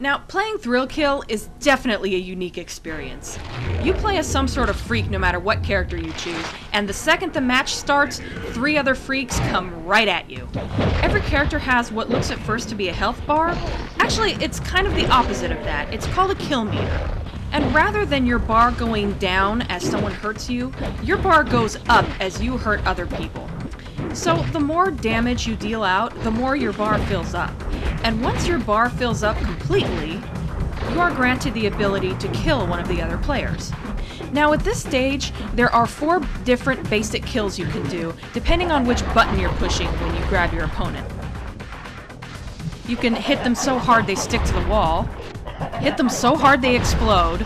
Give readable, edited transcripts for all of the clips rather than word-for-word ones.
Now, playing Thrill Kill is definitely a unique experience. You play as some sort of freak no matter what character you choose, and the second the match starts, 3 other freaks come right at you. Every character has what looks at first to be a health bar. Actually, it's kind of the opposite of that. It's called a kill meter. And rather than your bar going down as someone hurts you, your bar goes up as you hurt other people. So the more damage you deal out, the more your bar fills up. And once your bar fills up completely, you are granted the ability to kill one of the other players. Now at this stage, there are 4 different basic kills you can do, depending on which button you're pushing when you grab your opponent. You can hit them so hard they stick to the wall, hit them so hard they explode,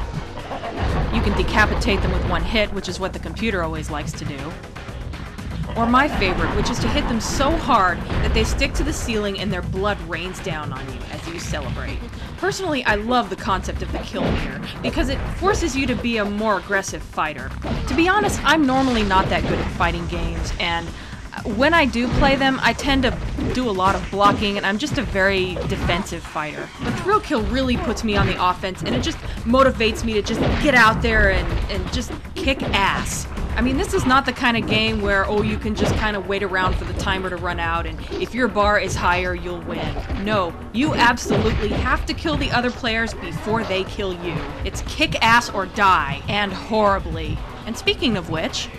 you can decapitate them with 1 hit, which is what the computer always likes to do. Or my favorite, which is to hit them so hard that they stick to the ceiling and their blood rains down on you as you celebrate. Personally, I love the concept of the kill meter, because it forces you to be a more aggressive fighter. To be honest, I'm normally not that good at fighting games, and when I do play them, I tend to do a lot of blocking, and I'm just a very defensive fighter. But Thrill Kill really puts me on the offense, and it just motivates me to just get out there and just kick ass. I mean, this is not the kind of game where, oh, you can just kind of wait around for the timer to run out, and if your bar is higher, you'll win. No, you absolutely have to kill the other players before they kill you. It's kick ass or die, and horribly. And speaking of which,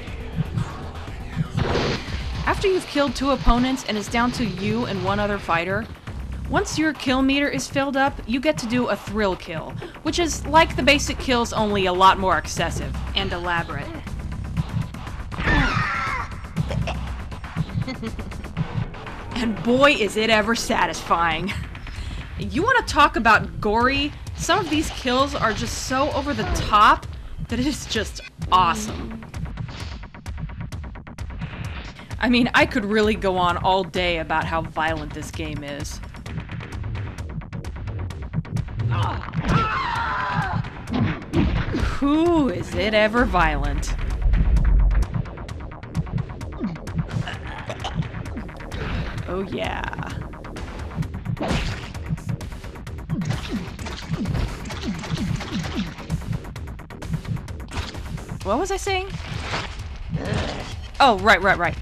after you've killed 2 opponents and it's down to you and 1 other fighter, once your kill meter is filled up, you get to do a thrill kill, which is like the basic kills, only a lot more excessive and elaborate. And boy, is it ever satisfying. You want to talk about gory? Some of these kills are just so over the top that it is just awesome. I mean, I could really go on all day about how violent this game is. Whew, is it ever violent? Oh yeah. What was I saying? Oh, right.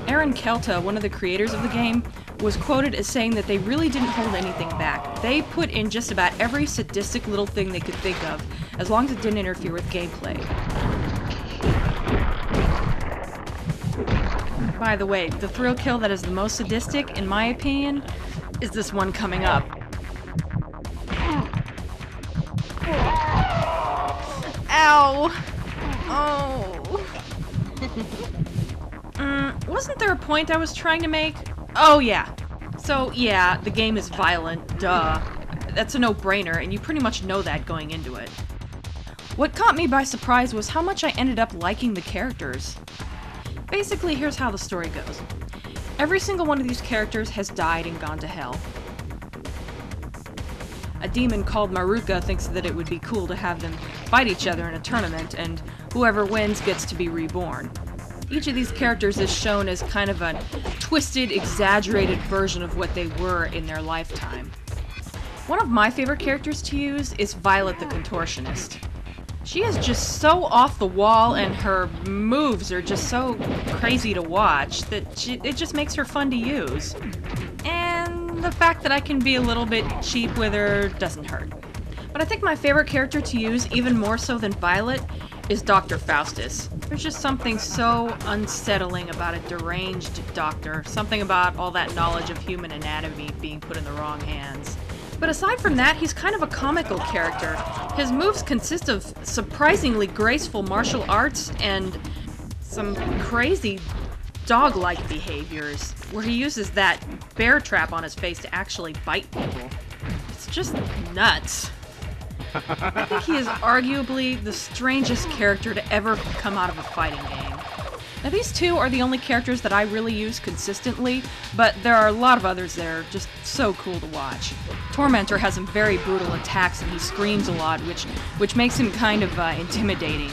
Aaron Kelta, one of the creators of the game, was quoted as saying that they really didn't hold anything back. They put in just about every sadistic little thing they could think of, as long as it didn't interfere with gameplay. By the way, the thrill kill that is the most sadistic, in my opinion, is this one coming up. Ow! Oh! Wasn't there a point I was trying to make? Oh yeah. So yeah, the game is violent, duh. That's a no-brainer, and you pretty much know that going into it. What caught me by surprise was how much I ended up liking the characters. Basically, here's how the story goes. Every single one of these characters has died and gone to hell. A demon called Maruka thinks that it would be cool to have them fight each other in a tournament, and whoever wins gets to be reborn. Each of these characters is shown as kind of a twisted, exaggerated version of what they were in their lifetime. One of my favorite characters to use is Violet the Contortionist. She is just so off the wall, and her moves are just so crazy to watch that it just makes her fun to use. And the fact that I can be a little bit cheap with her doesn't hurt. But I think my favorite character to use, even more so than Violet, is Dr. Faustus. There's just something so unsettling about a deranged doctor, something about all that knowledge of human anatomy being put in the wrong hands. But aside from that, he's kind of a comical character. His moves consist of surprisingly graceful martial arts and some crazy dog-like behaviors, where he uses that bear trap on his face to actually bite people. It's just nuts. I think he is arguably the strangest character to ever come out of a fighting game. Now these 2 are the only characters that I really use consistently, but there are a lot of others that are just so cool to watch. Tormentor has some very brutal attacks and he screams a lot, which makes him kind of intimidating.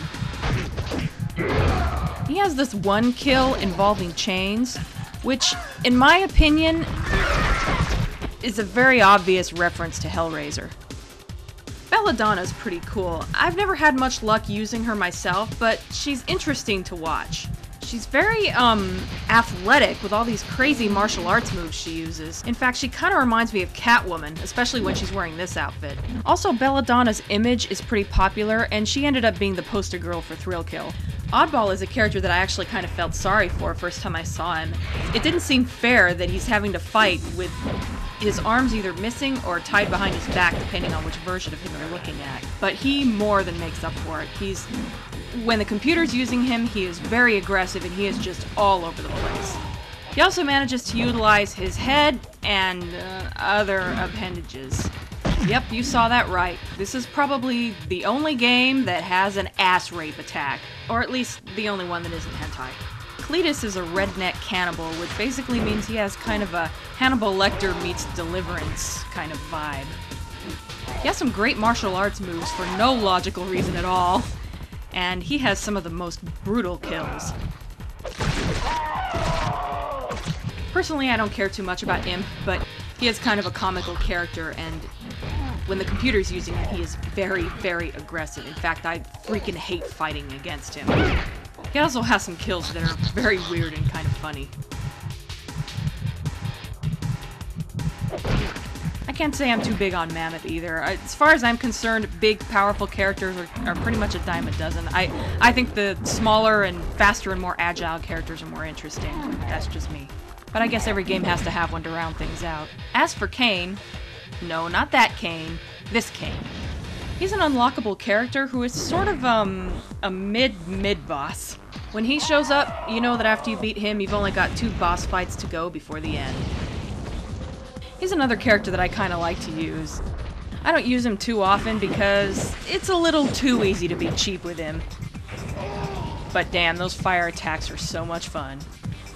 He has this one kill involving chains, which, in my opinion, is a very obvious reference to Hellraiser. Belladonna's pretty cool. I've never had much luck using her myself, but she's interesting to watch. She's very, athletic with all these crazy martial arts moves she uses. In fact, she kind of reminds me of Catwoman, especially when she's wearing this outfit. Also, Belladonna's image is pretty popular, and she ended up being the poster girl for Thrill Kill. Oddball is a character that I actually kind of felt sorry for first time I saw him. It didn't seem fair that he's having to fight with his arms either missing or tied behind his back, depending on which version of him you're looking at. But he more than makes up for it. When the computer's using him, he is very aggressive and he is just all over the place. He also manages to utilize his head and other appendages. Yep, you saw that right. This is probably the only game that has an ass rape attack, or at least the only one that isn't hentai. Cletus is a redneck cannibal, which basically means he has kind of a Hannibal Lecter meets Deliverance kind of vibe. He has some great martial arts moves for no logical reason at all, and he has some of the most brutal kills. Personally, I don't care too much about Imp, but he is kind of a comical character, and when the computer's using him, he is very, very aggressive. In fact, I freaking hate fighting against him. He also has some kills that are very weird and kind of funny. I can't say I'm too big on Mammoth either. As far as I'm concerned, big, powerful characters are pretty much a dime a dozen. I think the smaller and faster and more agile characters are more interesting. That's just me. But I guess every game has to have one to round things out. As for Kane, no, not that Kane, this Kane. He's an unlockable character who is sort of, a mid-boss. When he shows up, you know that after you beat him, you've only got 2 boss fights to go before the end. He's another character that I kind of like to use. I don't use him too often because it's a little too easy to be cheap with him. But damn, those fire attacks are so much fun.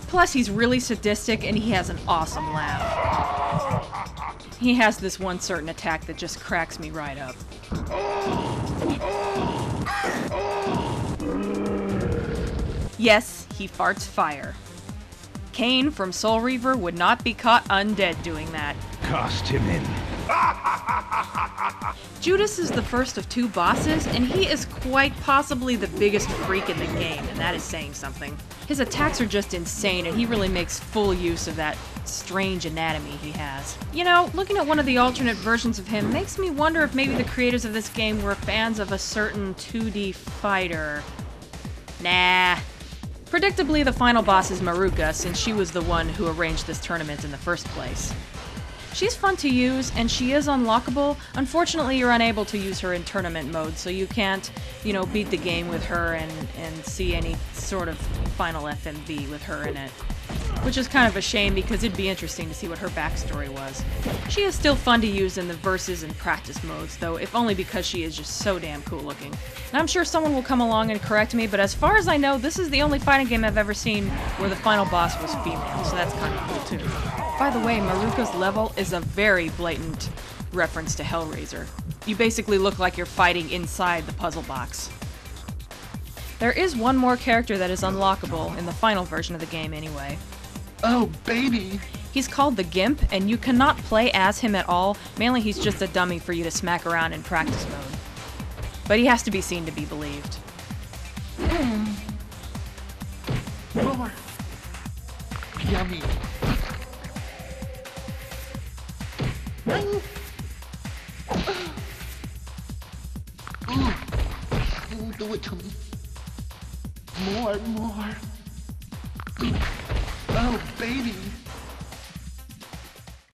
Plus, he's really sadistic and he has an awesome laugh. He has this one certain attack that just cracks me right up. Yes, he farts fire. Kane from Soul Reaver would not be caught undead doing that. Cast him in. Judas is the first of 2 bosses, and he is quite possibly the biggest freak in the game, and that is saying something. His attacks are just insane, and he really makes full use of that strange anatomy he has. You know, looking at one of the alternate versions of him makes me wonder if maybe the creators of this game were fans of a certain 2D fighter. Nah. Predictably, the final boss is Maruka, since she was the one who arranged this tournament in the first place. She's fun to use, and she is unlockable. Unfortunately, you're unable to use her in tournament mode, so you can't, beat the game with her and see any sort of final FMV with her in it. Which is kind of a shame, because it'd be interesting to see what her backstory was. She is still fun to use in the versus and practice modes, though, if only because she is just so damn cool looking. And I'm sure someone will come along and correct me, but as far as I know, this is the only fighting game I've ever seen where the final boss was female, so that's kind of cool too. By the way, Maruka's level is a very blatant reference to Hellraiser. You basically look like you're fighting inside the puzzle box. There is one more character that is unlockable, in the final version of the game anyway. Oh, baby! He's called the Gimp, and you cannot play as him at all. Mainly he's just a dummy for you to smack around in practice mode. But he has to be seen to be believed. More! Yummy! Ooh, do it to me. More. Oh, baby.